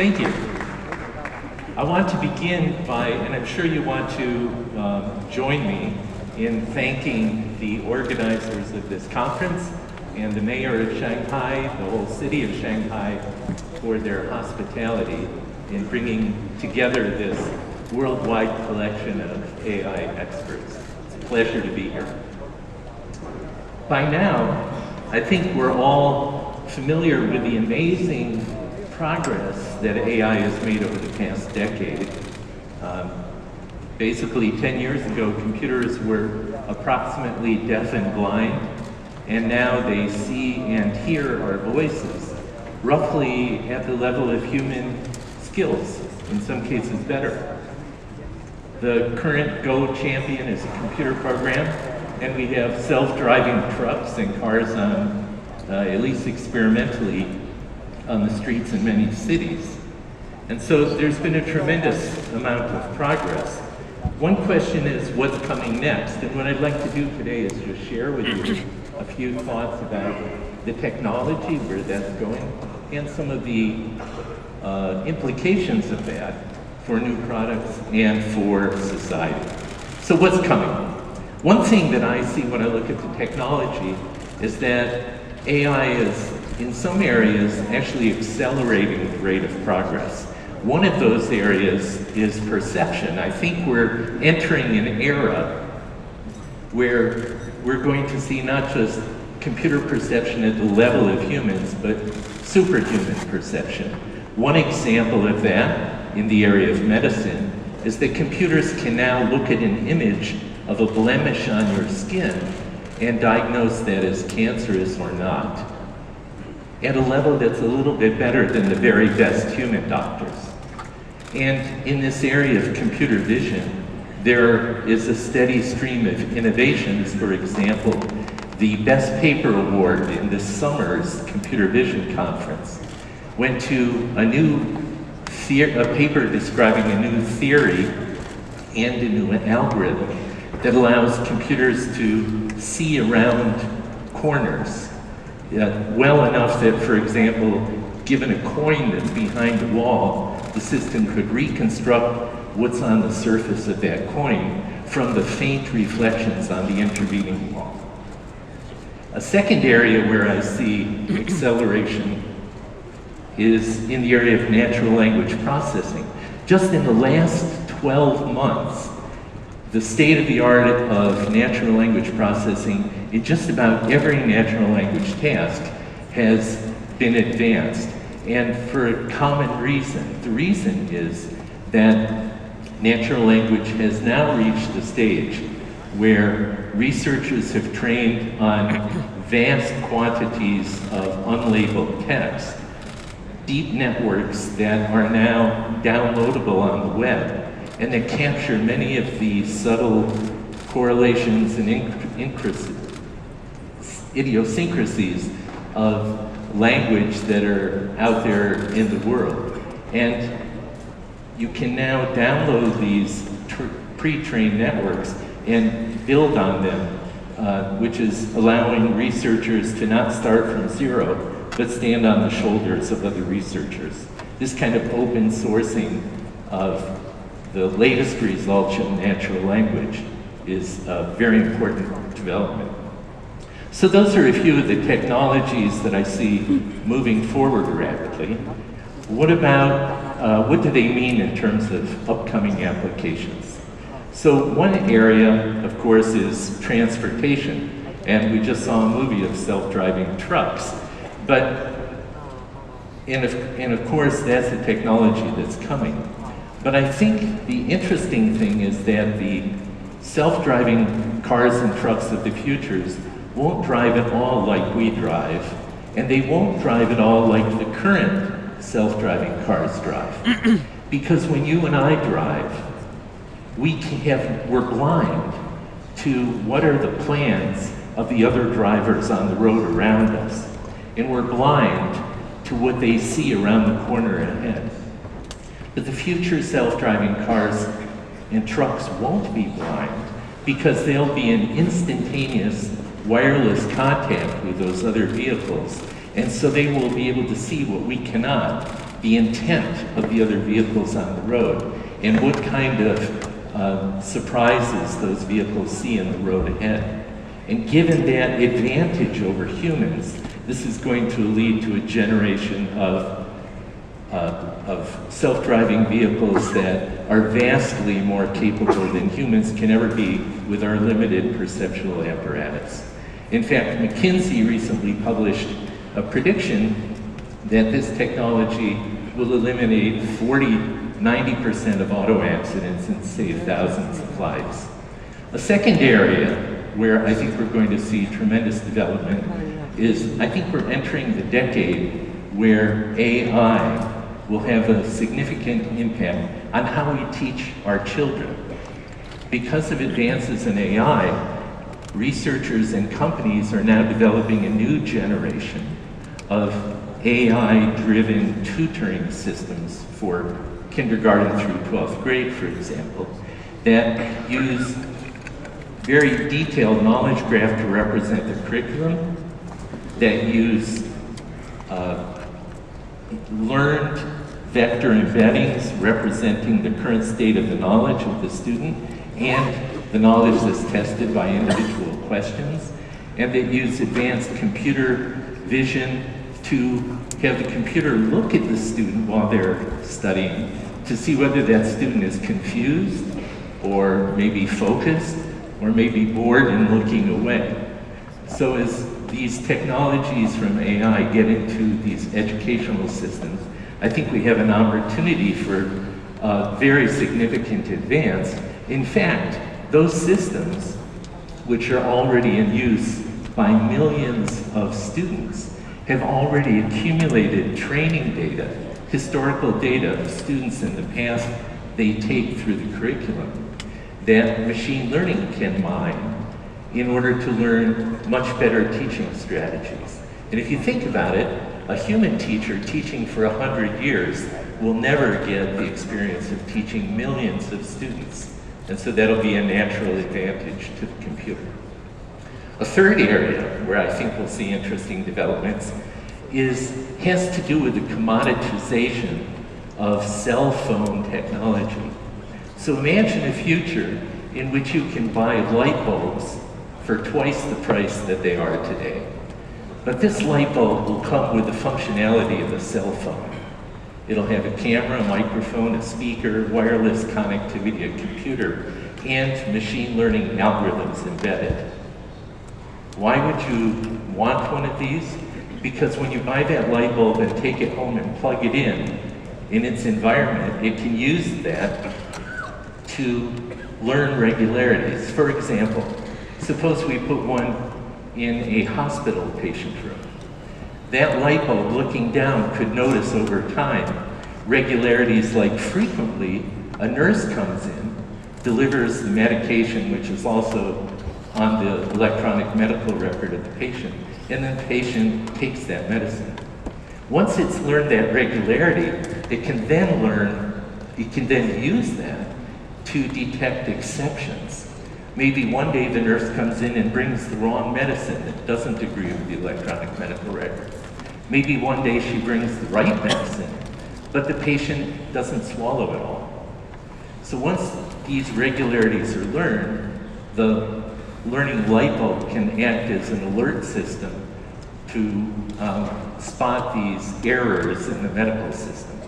Thank you. I want to begin by, and I'm sure you want to join me in thanking the organizers of this conference and the mayor of Shanghai, the whole city of Shanghai, for their hospitality in bringing together this worldwide collection of AI experts. It's a pleasure to be here. By now, I think we're all familiar with the amazing progress that AI has made over the past decade. Basically, 10 years ago, computers were approximately deaf and blind, and now they see and hear our voices, roughly at the level of human skills, in some cases better. The current Go champion is a computer program, and we have self-driving trucks and cars on, at least experimentally, on the streets in many cities. And so there's been a tremendous amount of progress. One question is what's coming next? And what I'd like to do today is just share with you a few thoughts about the technology, where that's going, and some of the implications of that for new products and for society. So what's coming? One thing that I see when I look at the technology is that AI is, in some areas, actually accelerating the rate of progress. One of those areas is perception. I think we're entering an era where we're going to see not just computer perception at the level of humans, but superhuman perception. One example of that in the area of medicine is that computers can now look at an image of a blemish on your skin and diagnose that as cancerous or not, at a level that's a little bit better than the very best human doctors. And in this area of computer vision, there is a steady stream of innovations. For example, the Best Paper Award in this summer's Computer Vision Conference went to a paper describing a new theory and a new algorithm that allows computers to see around corners well enough that, for example, given a coin that's behind a wall, the system could reconstruct what's on the surface of that coin from the faint reflections on the intervening wall. A second area where I see acceleration is in the area of natural language processing. Just in the last 12 months, the state-of-the-art of natural language processing in just about every natural language task has been advanced, and for a common reason. The reason is that natural language has now reached a stage where researchers have trained on vast quantities of unlabeled text, deep networks that are now downloadable on the web, and that capture many of the subtle correlations and idiosyncrasies of language that are out there in the world. And you can now download these pre-trained networks and build on them, which is allowing researchers to not start from zero, but stand on the shoulders of other researchers. This kind of open sourcing of the latest results in natural language is a very important development. So those are a few of the technologies that I see moving forward rapidly. What about, what do they mean in terms of upcoming applications? So one area, of course, is transportation. And we just saw a movie of self-driving trucks. And of course, that's a technology that's coming. But I think the interesting thing is that the self-driving cars and trucks of the futures won't drive at all like we drive, and they won't drive at all like the current self-driving cars drive. Because when you and I drive, we're blind to what are the plans of the other drivers on the road around us, and we're blind to what they see around the corner ahead. But the future self-driving cars and trucks won't be blind, because they'll be in instantaneous wireless contact with those other vehicles. And so they will be able to see what we cannot the intent of the other vehicles on the road and what kind of surprises those vehicles see in the road ahead. And given that advantage over humans, this is going to lead to a generation of self-driving vehicles that are vastly more capable than humans can ever be with our limited perceptual apparatus. In fact, McKinsey recently published a prediction that this technology will eliminate 90% of auto accidents and save thousands of lives. A second area where I think we're going to see tremendous development is, I think we're entering the decade where AI will have a significant impact on how we teach our children. Because of advances in AI, researchers and companies are now developing a new generation of AI-driven tutoring systems for kindergarten through 12th grade, for example, that use very detailed knowledge graph to represent the curriculum, that use learned vector embeddings representing the current state of the knowledge of the student and the knowledge that's tested by individual questions, and that use advanced computer vision to have the computer look at the student while they're studying to see whether that student is confused or maybe focused or maybe bored and looking away. So as these technologies from AI get into these educational systems, I think we have an opportunity for very significant advance. In fact, those systems, which are already in use by millions of students, have already accumulated training data, historical data of students in the past they take through the curriculum that machine learning can mine in order to learn much better teaching strategies. And if you think about it, a human teacher teaching for 100 years will never get the experience of teaching millions of students. And so that'll be a natural advantage to the computer. A third area where I think we'll see interesting developments has to do with the commoditization of cell phone technology. So imagine a future in which you can buy light bulbs for twice the price that they are today. But this light bulb will come with the functionality of a cell phone. It'll have a camera, a microphone, a speaker, wireless connectivity, a computer, and machine learning algorithms embedded. Why would you want one of these? Because when you buy that light bulb and take it home and plug it in its environment, it can use that to learn regularities. For example, suppose we put one in a hospital patient room. That light bulb looking down could notice over time regularities like frequently a nurse comes in, delivers the medication, which is also on the electronic medical record of the patient, and then the patient takes that medicine. Once it's learned that regularity, it can then use that to detect exceptions. Maybe one day the nurse comes in and brings the wrong medicine that doesn't agree with the electronic medical record. Maybe one day she brings the right medicine, but the patient doesn't swallow it all. So once these regularities are learned, the learning light bulb can act as an alert system to spot these errors in the medical system.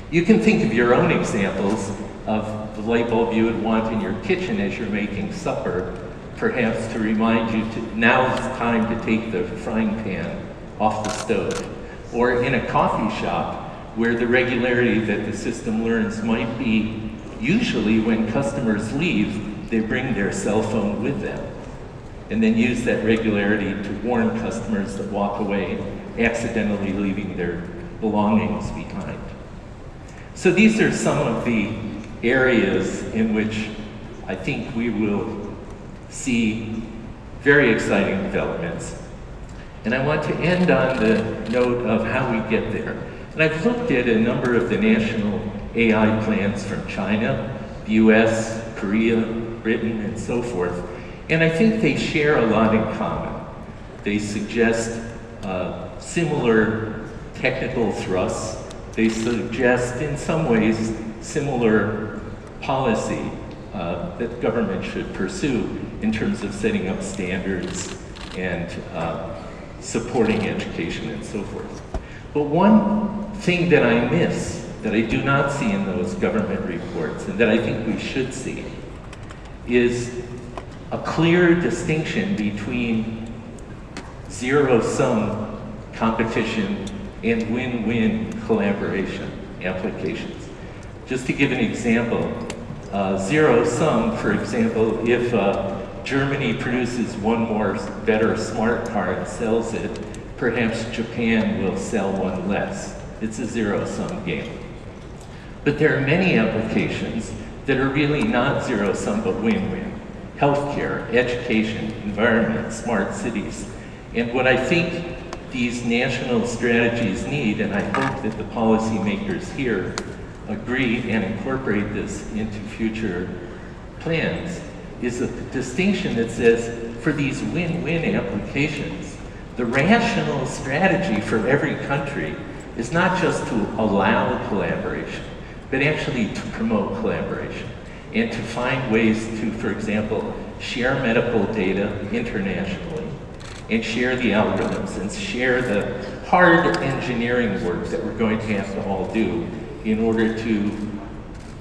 You can think of your own examples of the light bulb you would want in your kitchen as you're making supper, perhaps to remind you now's the time to take the frying pan off the stove. Or in a coffee shop where the regularity that the system learns might be usually when customers leave, they bring their cell phone with them and then use that regularity to warn customers that walk away, accidentally leaving their belongings behind. So these are some of the areas in which I think we will see very exciting developments. And I want to end on the note of how we get there. And I've looked at a number of the national AI plans from China, the US, Korea, Britain, and so forth. And I think they share a lot in common. They suggest similar technical thrusts They suggest, in some ways, similar policy that government should pursue in terms of setting up standards and supporting education and so forth. But one thing that I miss, that I do not see in those government reports, and that I think we should see, is a clear distinction between zero-sum competition and win-win collaboration applications. Just to give an example, zero-sum, for example, if Germany produces one more better smart car and sells it, perhaps Japan will sell one less. It's a zero-sum game. But there are many applications that are really not zero-sum but win-win. Healthcare, education, environment, smart cities. And what I think these national strategies need, and I hope that the policymakers here agree and incorporate this into future plans, is a distinction that says for these win-win applications, the rational strategy for every country is not just to allow collaboration, but actually to promote collaboration and to find ways to, for example, share medical data internationally and share the algorithms and share the hard engineering work that we're going to have to all do in order to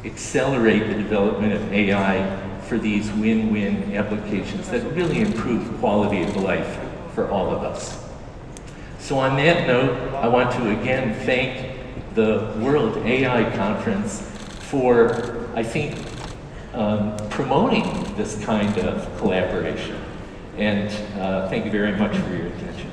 accelerate the development of AI for these win-win applications that really improve quality of life for all of us. So on that note, I want to again thank the World AI Conference for, I think, promoting this kind of collaboration. And thank you very much for your attention.